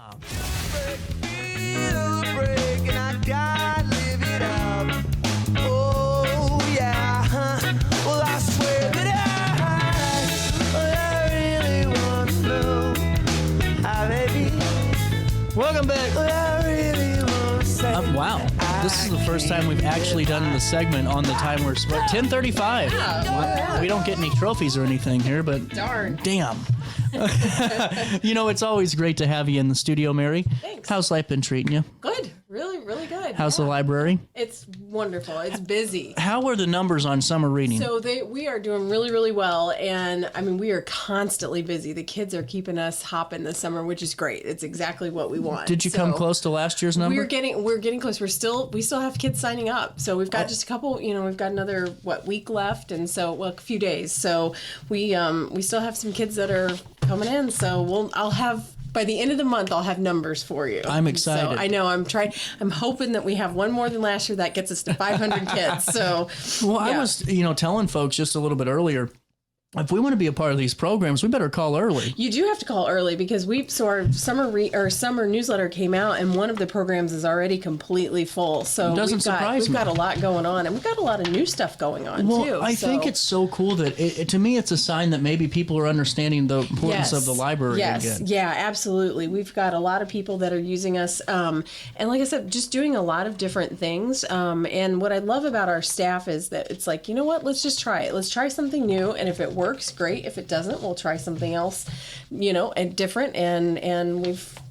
Welcome back. Wow. This is the first time we've actually done the segment on the time we're 10:35. Yeah. We don't get any trophies or anything here, but darn. Damn. It's always great to have you in the studio, Mary. Thanks. How's life been treating you? Good. Really, really good. How's the library? It's wonderful. It's busy. How are the numbers on summer reading? So we are doing really, really well. And I mean, we are constantly busy. The kids are keeping us hopping this summer, which is great. It's exactly what we want. Did you come close to last year's number? We're getting close. We still have kids signing up. So we've got just a couple, we've got another, week left. And so, a few days. So we still have some kids that are coming in. So I'll have, by the end of the month, I'll have numbers for you. I'm excited. So I know. I'm hoping that we have one more than last year. That gets us to 500 kids. So, well, yeah. I was, telling folks just a little bit earlier, if we want to be a part of these programs, we better call early. You do have to call early because our summer newsletter came out and one of the programs is already completely full. So it doesn't surprise me. We've got a lot going on, and we've got a lot of new stuff going on too. I think it's so cool that to me it's a sign that maybe people are understanding the importance of the library again. Yeah, absolutely. We've got a lot of people that are using us, and like I said, just doing a lot of different things. And what I love about our staff is that it's like, you know what? Let's just try it. Let's try something new, and if it works, great. If it doesn't, we'll try something else, and different. And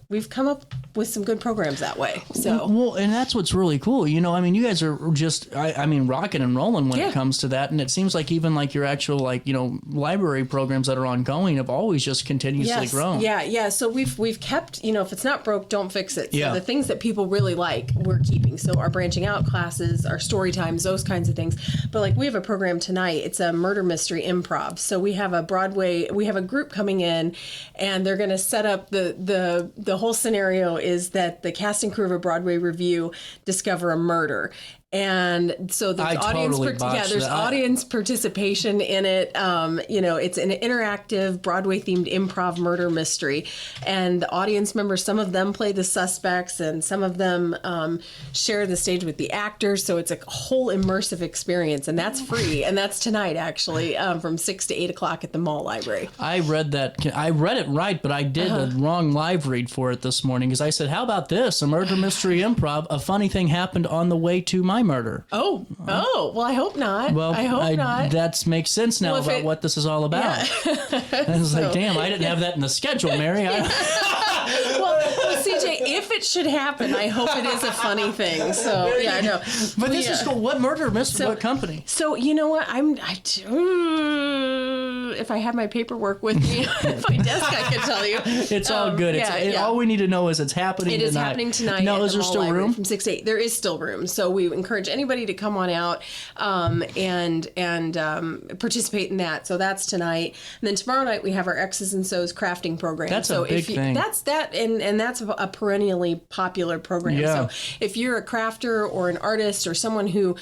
we've come up with some good programs that way. So well, and that's what's really cool. You guys are just, rocking and rolling when it comes to that. And it seems like even like your actual library programs that are ongoing have always just continuously grown. Yeah. So we've kept, if it's not broke, don't fix it. So the things that people really like, we're keeping. So our branching out classes, our story times, those kinds of things. But we have a program tonight. It's a murder mystery improv. So we have a group coming in, and they're going to set up the whole scenario is that the cast and crew of a Broadway review discover a murder. And so there's audience participation in it. It's an interactive Broadway themed improv murder mystery. And the audience members, some of them play the suspects and some of them share the stage with the actors. So it's a whole immersive experience, and that's free. And that's tonight, actually, from 6 to 8 o'clock at the Mall Library. I read that. I read it right, but I did a wrong live read for it this morning because I said, how about this? A murder mystery improv. A funny thing happened on the way to my murder. Oh, well, I hope not. Well, I hope not. That makes sense now about what this is all about. Yeah. I was like, damn, I didn't have that in the schedule, Mary. Well, CJ, if it should happen, I hope it is a funny thing. So, I know. But this is cool. What murder mystery? What company? So, you know what? If I had my paperwork with me at my desk, I could tell you. It's all good. All we need to know is it's happening tonight. It is happening tonight. No, is there still room? From 6 to 8. There is still room. So we encourage anybody to come on out and participate in that. So that's tonight. And then tomorrow night we have our X's and So's crafting program. That's a big thing. That's a perennially popular program. Yeah. So if you're a crafter or an artist or someone who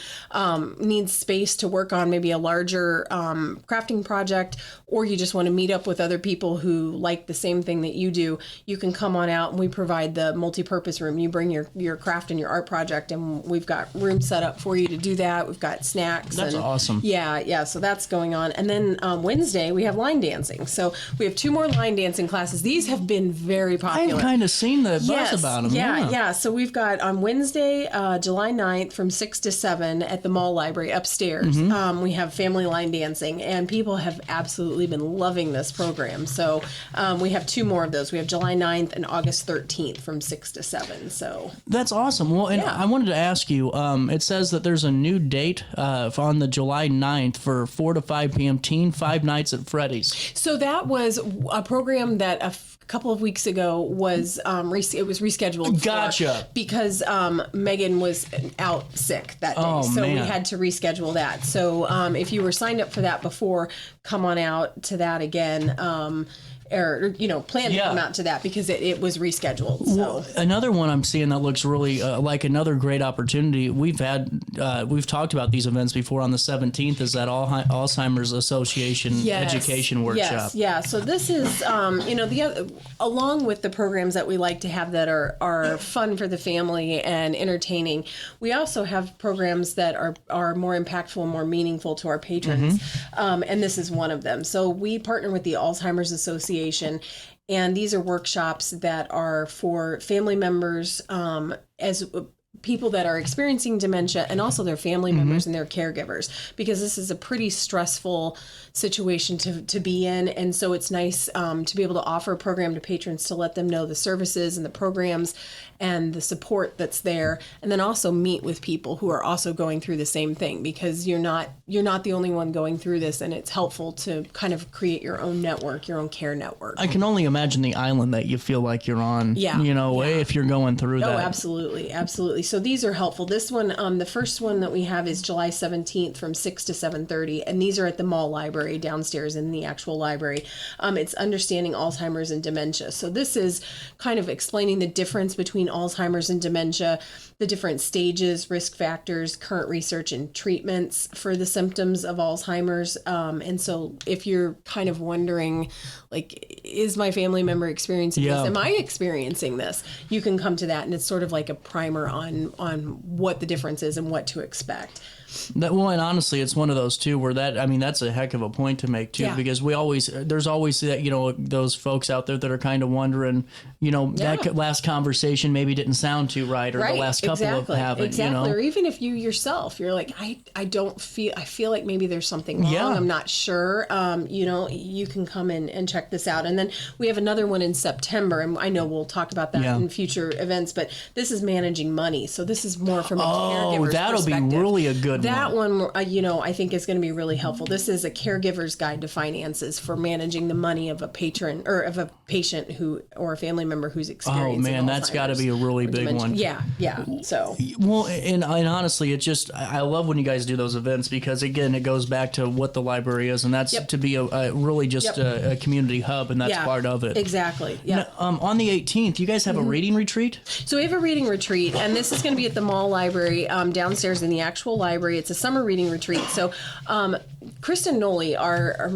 needs space to work on maybe a larger crafting project, or you just want to meet up with other people who like the same thing that you do, you can come on out and we provide the multi-purpose room. You bring your craft and your art project, and we've got room set up for you to do that. We've got snacks. That's awesome. Yeah. So that's going on. And then Wednesday we have line dancing. So we have 2 more line dancing classes. These have been very popular. I've kind of seen the buzz about them. Yeah. So we've got on Wednesday, July 9th from 6 to 7 at the Mall Library upstairs. Mm-hmm. We have family line dancing, and people have absolutely been loving this program. So we have 2 more of those. We have July 9th and August 13th from 6 to 7. So that's awesome. Well, and I wanted to ask you, it says that there's a new date on the July 9th for 4 to 5 p.m. Teen 5 Nights at Freddy's. So that was a program that a couple of weeks ago was it was rescheduled. Gotcha. Because Megan was out sick that day, we had to reschedule that. So if you were signed up for that before, come on out to that again. or plan to come out to that because it was rescheduled. So well, another one I'm seeing that looks really like another great opportunity. We've talked about these events before. On the 17th is that Alzheimer's Association education workshop. Yes, yeah. So this is along with the programs that we like to have that are fun for the family and entertaining. We also have programs that are more impactful and more meaningful to our patrons, and this is one of them. So we partner with the Alzheimer's Association, and these are workshops that are for family members as people that are experiencing dementia and also their family members and their caregivers, because this is a pretty stressful situation to be in. And so it's nice to be able to offer a program to patrons to let them know the services and the programs and the support that's there, and then also meet with people who are also going through the same thing, because you're not the only one going through this, and it's helpful to kind of create your own network, your own care network. I can only imagine the island that you feel like you're on, if you're going through that. Oh, absolutely. Absolutely. So these are helpful. This one, the first one that we have is July 17th from 6 to 7:30, and these are at the mall library downstairs in the actual library. It's Understanding Alzheimer's and Dementia. So this is kind of explaining the difference between Alzheimer's and dementia, the different stages, risk factors, current research and treatments for the symptoms of Alzheimer's. And so if you're kind of wondering, like, is my family member experiencing this? Am I experiencing this? You can come to that, and it's sort of like a primer on what the difference is and what to expect. And honestly, it's one of those too where that's a heck of a point to make too, because there's always that, those folks out there that are kind of wondering, that last conversation maybe didn't sound too right, or the last couple of haven't, Exactly. Or even if you yourself, you're like, I feel like maybe there's something wrong. I'm not sure. You can come in and check this out. And then we have another one in September, and I know we'll talk about that in future events, but this is managing money. So this is more from a caregiver's perspective. Be really a good that one, I think is going to be really helpful. This is a caregiver's guide to finances for managing the money of a patron or of a patient or a family member who's experiencing Alzheimer's. That's got to be a really big one. Yeah. So and honestly, I love when you guys do those events, because again, it goes back to what the library is, and that's to be really just a community hub, and that's part of it. Exactly. Yeah. Now, on the 18th, you guys have a reading retreat. So we have a reading retreat, and this is going to be at the mall library downstairs in the actual library. It's a summer reading retreat. So Kristen Noley, our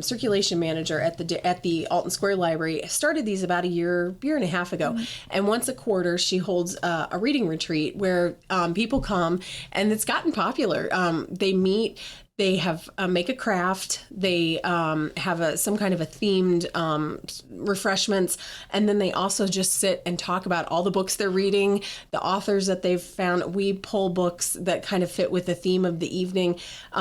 circulation manager at the Alton Square Library, started these about a year and a half ago. And once a quarter, she holds a reading retreat where people come, and it's gotten popular. They meet. They have make a craft. They have some kind of a themed refreshments, and then they also just sit and talk about all the books they're reading, the authors that they've found. We pull books that kind of fit with the theme of the evening,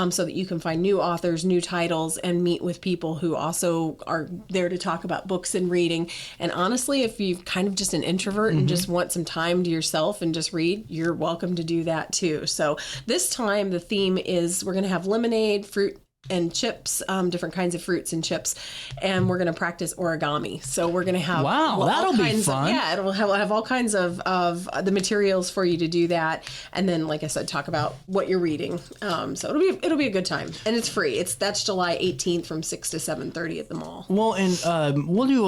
so that you can find new authors, new titles, and meet with people who also are there to talk about books and reading. And honestly, if you're kind of just an introvert and just want some time to yourself and just read, you're welcome to do that too. So this time the theme is we're going to have lemonade, fruit and chips, different kinds of fruits and chips, and we're going to practice origami. So we're going to have that'll be fun. It'll have all kinds of the materials for you to do that, and then, like I said, talk about what you're reading. So it'll be a good time, and it's free. That's July 18th from 6 to 7:30 at the mall. Well, and we'll do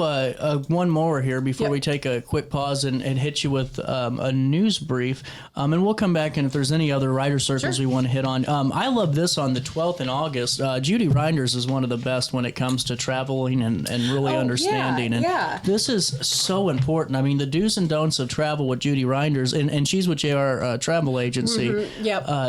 one more here before we take a quick pause and hit you with a news brief, and we'll come back, and if there's any other writer circles we want to hit on. I love this on the 12th in August. Judy Reinders is one of the best when it comes to traveling and really understanding. And this is so important. I mean, the do's and don'ts of travel with Judy Reinders, and she's with JR Travel Agency.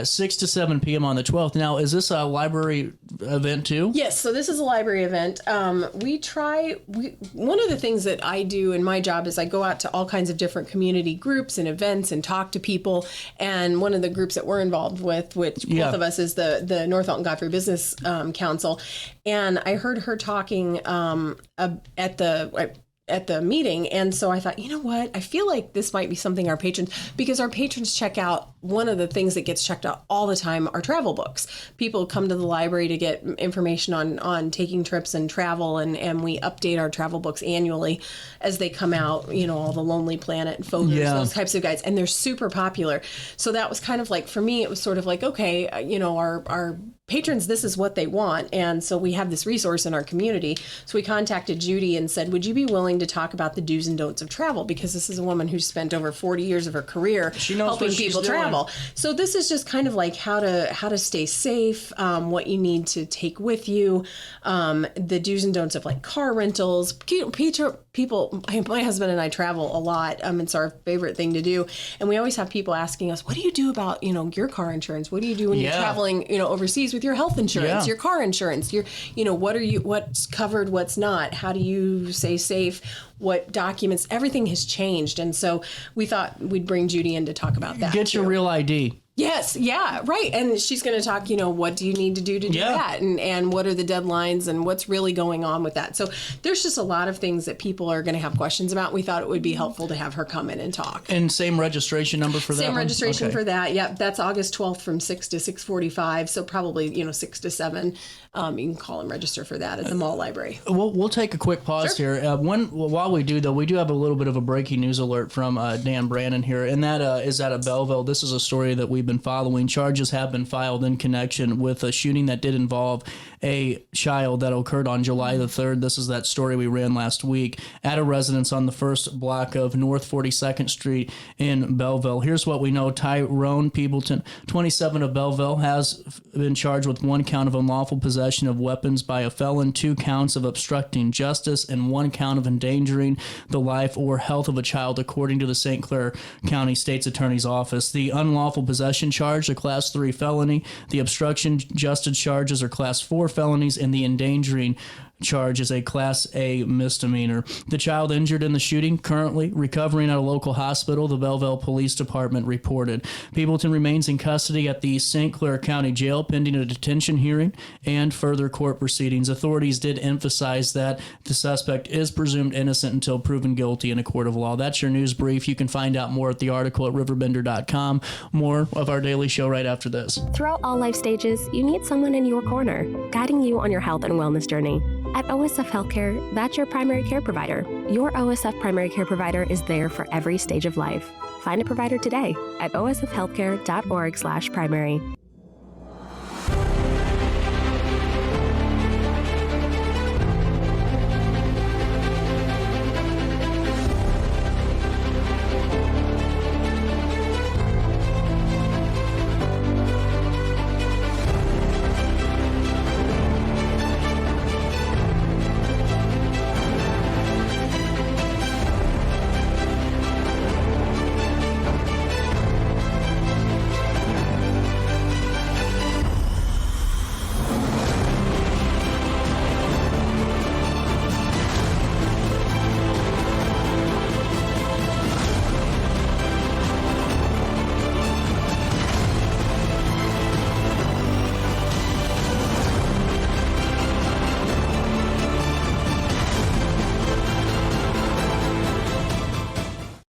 6 to 7 p.m. on the 12th. Now, is this a library event too? Yes, so this is a library event. One of the things that I do in my job is I go out to all kinds of different community groups and events and talk to people. And one of the groups that we're involved with, which both of us, is the North Alton Godfrey Business Council, and I heard her talking at the meeting, and so I thought, you know what, I feel like this might be something because our patrons check out. One of the things that gets checked out all the time are travel books. People come to the library to get information on taking trips and travel, and we update our travel books annually as they come out, all the Lonely Planet and Photos, those types of guides, and they're super popular. So that was kind of like, for me, it was sort of like, okay, our patrons, this is what they want. And so we have this resource in our community. So we contacted Judy and said, would you be willing to talk about the do's and don'ts of travel? Because this is a woman who's spent over 40 years of her career helping people travel. So this is just kind of like how to stay safe, what you need to take with you, the do's and don'ts of like car rentals. People, my husband and I travel a lot. It's our favorite thing to do. And we always have people asking us, what do you do about, your car insurance? What do you do when you're traveling, overseas with your health insurance, your car insurance, what's covered, what's not? How do you stay safe? What documents? Everything has changed. And so we thought we'd bring Judy in to talk about that. Get your real ID. Yes. Yeah. Right. And she's going to talk, what do you need to do that? And what are the deadlines and what's really going on with that? So there's just a lot of things that people are going to have questions about. We thought it would be helpful to have her come in and talk. And same registration number for that? Same registration for that. Yep. That's August 12th from 6 to 6:45. So probably, 6 to 7. You can call and register for that at the mall library. We'll take a quick pause here. While we do, though, we do have a little bit of a breaking news alert from Dan Brannon here, and that is out of Belleville. This is a story that we've been following. Charges have been filed in connection with a shooting that did involve a child that occurred on July the 3rd. This is that story we ran last week at a residence on the first block of North 42nd Street in Belleville. Here's what we know. Tyrone Peebleton, 27 of Belleville, has been charged with 1 count of unlawful possession of weapons by a felon, 2 counts of obstructing justice, and 1 count of endangering the life or health of a child, according to the St. Clair County State's Attorney's Office. The unlawful possession charge, a Class 3 felony. The obstruction justice charges are Class 4 felonies, and the endangering charge is a Class A misdemeanor. The child injured in the shooting currently recovering at a local hospital, the Belleville Police Department reported. Peebleton remains in custody at the St. Clair County Jail pending a detention hearing and further court proceedings. Authorities did emphasize that the suspect is presumed innocent until proven guilty in a court of law. That's your news brief. You can find out more at the article at RiverBender.com. More of our daily show right after this. Throughout all life stages, you need someone in your corner, guiding you on your health and wellness journey. At OSF Healthcare, that's your primary care provider. Your OSF primary care provider is there for every stage of life. Find a provider today at osfhealthcare.org/primary.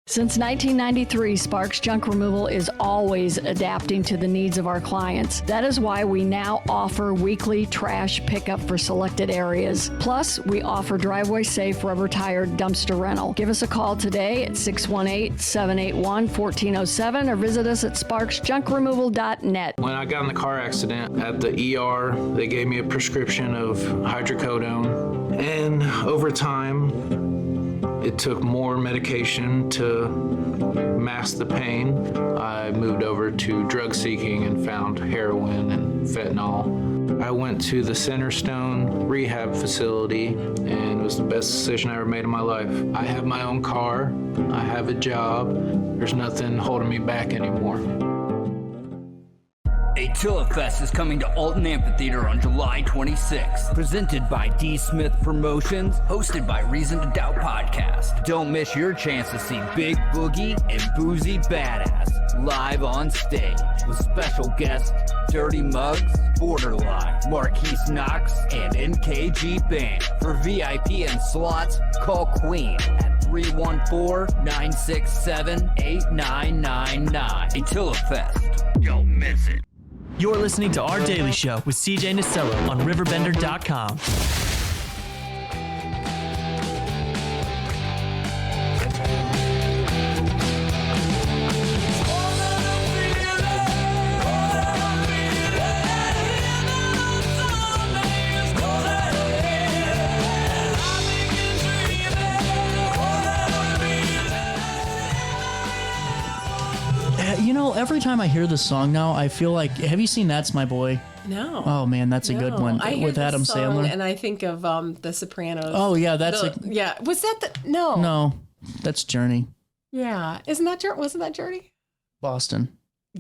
Since 1993, Sparks Junk Removal is always adapting to the needs of our clients. That is why we now offer weekly trash pickup for selected areas. Plus, we offer driveway-safe rubber-tired dumpster rental. Give us a call today at 618-781-1407 or visit us at sparksjunkremoval.net. When I got in the car accident at the ER, they gave me a prescription of hydrocodone, and over time, it took more medication to mask the pain. I moved over to drug seeking and found heroin and fentanyl. I went to the Centerstone rehab facility, and it was the best decision I ever made in my life. I have my own car. I have a job. There's nothing holding me back anymore. Attila Fest is coming to Alton Amphitheater on July 26th. Presented by D. Smith Promotions, hosted by Reason to Doubt Podcast. Don't miss your chance to see Big Boogie and Boozy Badass live on stage with special guests Dirty Muggs, Borderline, Marquise Knox, and NKG Band. For VIP and slots, call Queen at 314-967-8999. Attila Fest. Don't miss it. You're listening to Our Daily Show with CJ Nasello on RiverBender.com. Every time I hear this song now, I feel like, have you seen That's My Boy? No. Oh man, that's a good one I hear with Adam this song Sandler. and I think of The Sopranos. Oh yeah, that's yeah. Was that no? No, that's Journey. Yeah, wasn't that Journey? Boston.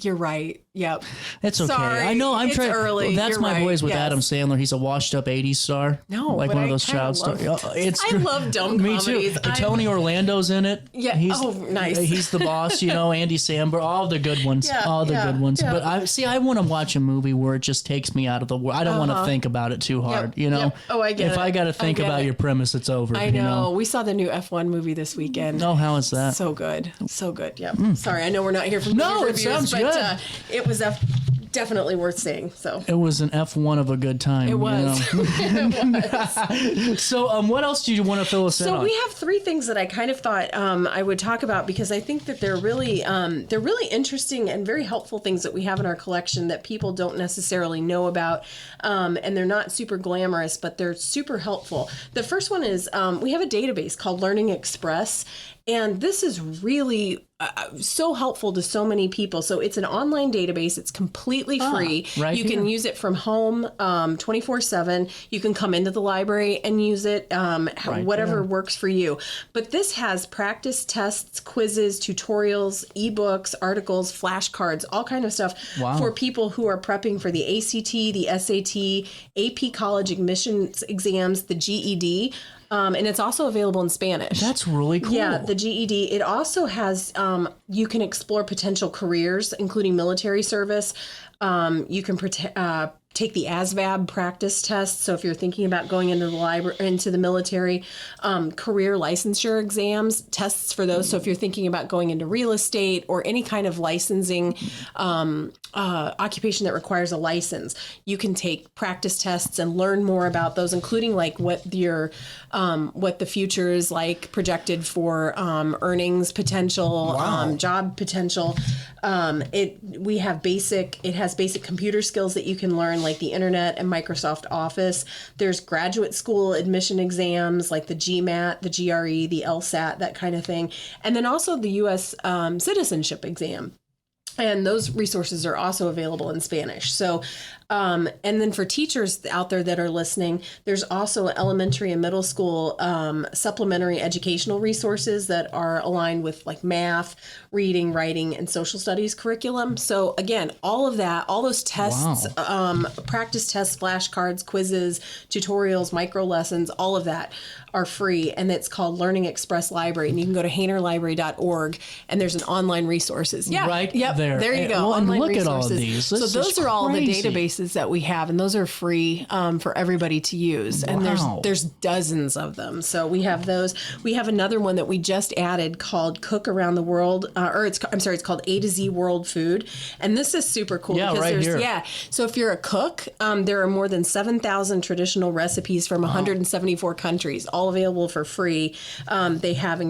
You're right. Yep. It's okay. Sorry, I know. I'm it's trying. early. That's You're My right. Boys with Yes. Adam Sandler. He's a washed-up '80s star. No, like but one of I those kinda child love stars. I love dumb Me comedies. too. Tony Orlando's in it. Yeah. He's, nice. He's the boss. Andy Samberg. All the good ones. Yeah, all the good ones. yeah. But I want to watch a movie where it just takes me out of the world. I don't want to think about it too hard. Yep. Oh, I get it. If I got to think about your premise, it's over. I know. We saw the new F1 movie this weekend. Oh, how is that? So good. So good. Yeah. Sorry, I know we're not here for No, movie it reviews, sounds but good. It was definitely worth seeing. So It was an F1 of a good time. it was. So, what else do you want to fill us in on? So we have three things that I kind of thought I would talk about because I think that they're really interesting and very helpful things that we have in our collection that people don't necessarily know about, and they're not super glamorous, but they're super helpful. The first one is we have a database called Learning Express, and this is really so helpful to so many people. So it's an online database. It's completely free. Right you can here. use it from home 24/7. You can come into the library and use it, whatever works for you. But this has practice tests, quizzes, tutorials, ebooks, articles, flashcards, all kind of stuff for people who are prepping for the ACT, the SAT, AP college admissions exams, the GED. And it's also available in Spanish. That's really cool. Yeah, the GED. It also has, you can explore potential careers, including military service. You can take the ASVAB practice test. So if you're thinking about going into the military, career licensure exams, tests for those. So if you're thinking about going into real estate or any kind of licensing occupation that requires a license, you can take practice tests and learn more about those, including like what the future is like projected for earnings potential, job potential. It has basic computer skills that you can learn, like the internet and Microsoft Office. There's graduate school admission exams like the GMAT, the GRE, the LSAT, that kind of thing. And then also the U.S. Citizenship exam. And those resources are also available in Spanish. So, and then for teachers out there that are listening, there's also elementary and middle school supplementary educational resources that are aligned with like math, reading, writing, and social studies curriculum. So again, all of that, all those tests, practice tests, flashcards, quizzes, tutorials, micro lessons, all of that are free. And it's called Learning Express Library. And you can go to HaynerLibrary.org and there's an online resources. Yeah. Right there. There you go. Well, and online look resources. at all of these. So those are all the databases that we have, and those are free for everybody to use. And there's dozens of them. So we have those. We have another one that we just added called Cook Around the World, it's called A to Z World Food. And this is super cool. Yeah, because right here. Yeah. So if you're a cook, there are more than 7,000 traditional recipes from 174 countries, all available for free. They have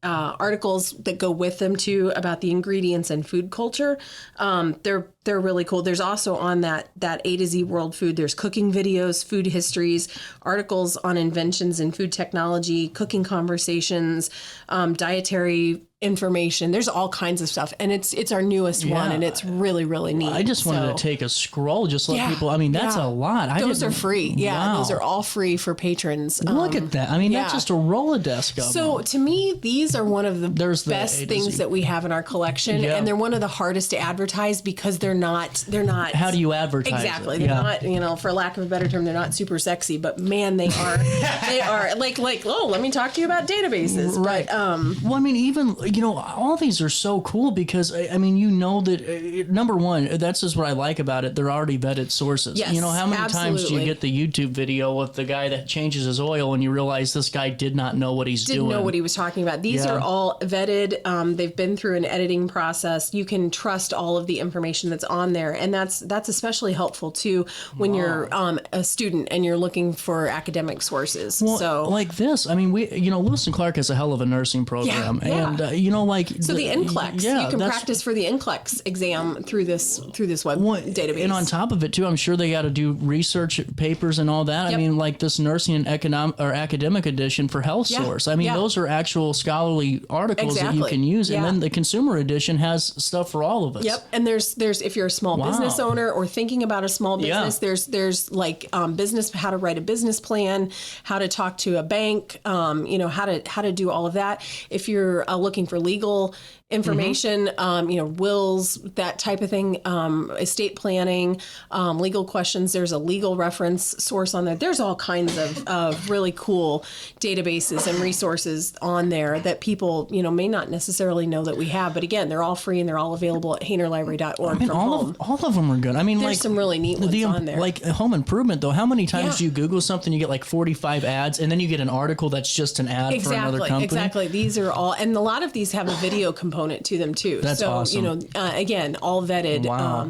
articles that go with them too about the ingredients and food culture. They're really cool. There's also on that A to Z World Food, there's cooking videos, food histories, articles on inventions in food technology, cooking conversations, dietary information. There's all kinds of stuff, and it's our newest one, and it's really, really neat. I just wanted to take a scroll, just let people. I mean, that's a lot. Those are free. Yeah, wow. Those are all free for patrons. Look at that. I mean, that's just a Rolodex of So them. to me, these are one of the best things that we have in our collection, and they're one of the hardest to advertise because they're not. How do you advertise? Exactly. It? They're not, for lack of a better term, they're not super sexy, but man, they are. They are like. Oh, let me talk to you about databases. Right. But, well, I mean, even all these are so cool because I mean, that number one, that's just what I like about it. They're already vetted sources. Yes, how many times do you absolutely. get the YouTube video of the guy that changes his oil and you realize this guy did not know what he's doing? Didn't know what he was talking about. These are all vetted. They've been through an editing process. You can trust all of the information that's on there, and that's especially helpful too when you're a student and you're looking for academic sources. Well, so like this, I mean, Lewis and Clark has a hell of a nursing program, and you know, like so the NCLEX, yeah, you can practice for the NCLEX exam through this web database. And on top of it too, I'm sure they got to do research papers and all that. Yep. I mean, like this nursing and academic edition for Health Source. I mean, those are actual scholarly articles that you can use. And then the consumer edition has stuff for all of us. Yep. And there's if you're a small business owner or thinking about a small business, there's like business, how to write a business plan, how to talk to a bank, you know, how to do all of that. If you're looking for legal information, you know, wills, that type of thing, estate planning, legal questions. There's a legal reference source on there. There's all kinds of really cool databases and resources on there that people, you know, may not necessarily know that we have. But again, they're all free and they're all available at HaynerLibrary.org. I mean, all of them are good. I mean, there's like some really neat ones on there. Like home improvement, though. How many times do you Google something, you get like 45 ads, and then you get an article that's just an ad for another company? Exactly. These are all, and a lot of these have a video component to them too. That's awesome. You know, again, all vetted. Wow.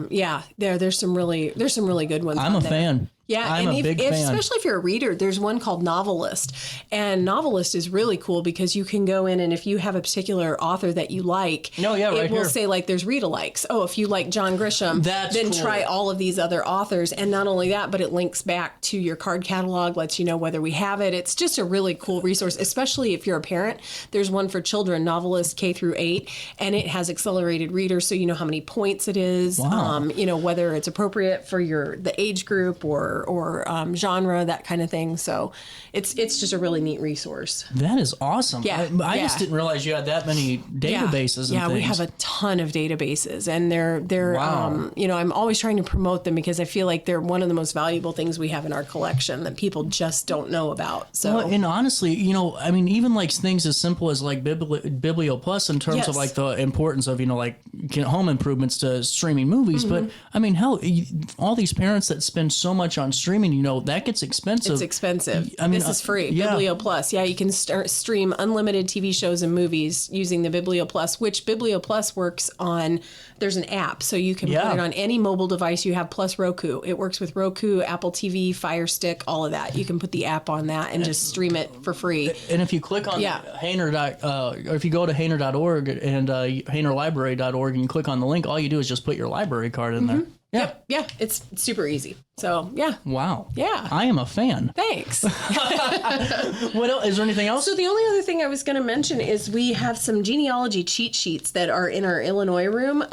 There's some really good ones. I'm a fan. Yeah, I'm a big fan. Especially if you're a reader, there's one called Novelist. And Novelist is really cool because you can go in and if you have a particular author that you like, it will say like there's read-alikes. Oh, if you like John Grisham, then try all of these other authors. And not only that, but it links back to your card catalog, lets you know whether we have it. It's just a really cool resource, especially if you're a parent. There's one for children, Novelist K-8, and it has accelerated readers, so you know how many points it is, you know, whether it's appropriate for the age group or genre, that kind of thing. So it's just a really neat resource. That is awesome. Yeah, I just didn't realize you had that many databases. Yeah, we have a ton of databases, and they're you know, I'm always trying to promote them because I feel like they're one of the most valuable things we have in our collection that people just don't know about. So, well, and honestly, you know, I mean, even like things as simple as like Biblio Plus in terms of like the importance of, you know, like home improvements to streaming movies. But I mean, hell, all these parents that spend so much on streaming, you know, that gets expensive. It's expensive. I mean, this is free. Yeah. Biblio Plus. Yeah, you can stream unlimited TV shows and movies using the Biblio Plus, which Biblio Plus works on. There's an app, so you can put it on any mobile device you have, plus Roku. It works with Roku, Apple TV, Fire Stick, all of that. You can put the app on that and just stream it for free. And if you click on Hayner, or if you go to Hayner.org and HaynerLibrary.org and you click on the link, all you do is just put your library card in there. Yeah. Yeah, it's super easy. So, yeah. Wow. Yeah. I am a fan. Thanks. What else? Is there anything else? So the only other thing I was going to mention is we have some genealogy cheat sheets that are in our Illinois room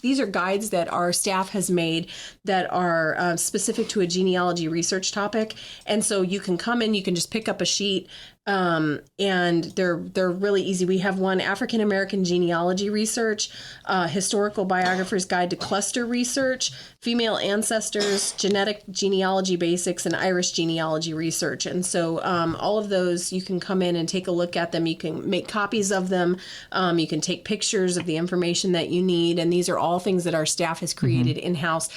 these are guides that our staff has made that are specific to a genealogy research topic. And so you can come in, you can just pick up a sheet, and they're really easy. We have one African American genealogy research, historical biographer's guide to cluster research, female ancestors, genetic genealogy basics, and Irish genealogy research. And so all of those, you can come in and take a look at them. You can make copies of them. You can take pictures of the information that you need. And these are all things that our staff has created in-house.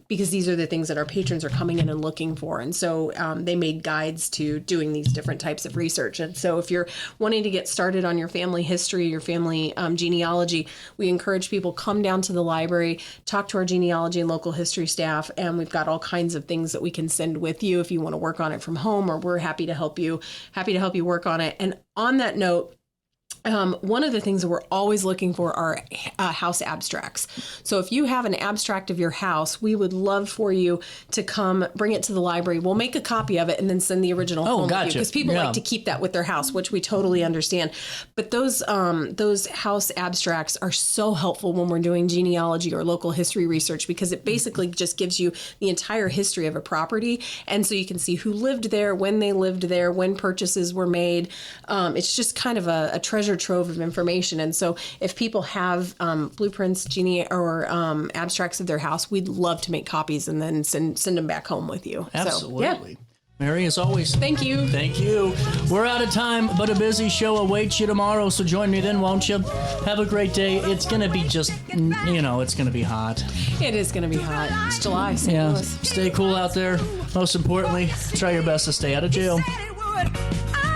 Because these are the things that our patrons are coming in and looking for. And so they made guides to doing these different types of research. And so if you're wanting to get started on your family history, your family genealogy, we encourage people come down to the library, talk to our genealogy and local history staff, and we've got all kinds of things that we can send with you if you want to work on it from home, or we're happy to help you work on it. And on that note, one of the things that we're always looking for are house abstracts. So if you have an abstract of your house, we would love for you to come bring it to the library. We'll make a copy of it and then send the original home with you, because people like to keep that with their house, which we totally understand. But those house abstracts are so helpful when we're doing genealogy or local history research, because it basically just gives you the entire history of a property. And so you can see who lived there, when they lived there, when purchases were made. It's just kind of a treasure trove of information. And so if people have blueprints, or abstracts of their house, we'd love to make copies and then send them back home with you. Absolutely. So, Mary, as always. Thank you. Thank you. We're out of time, but a busy show awaits you tomorrow, so join me then, won't you? Have a great day. It's going to be it's going to be hot. It is going to be hot. It's July, St. Louis. Stay cool out there. Most importantly, try your best to stay out of jail. I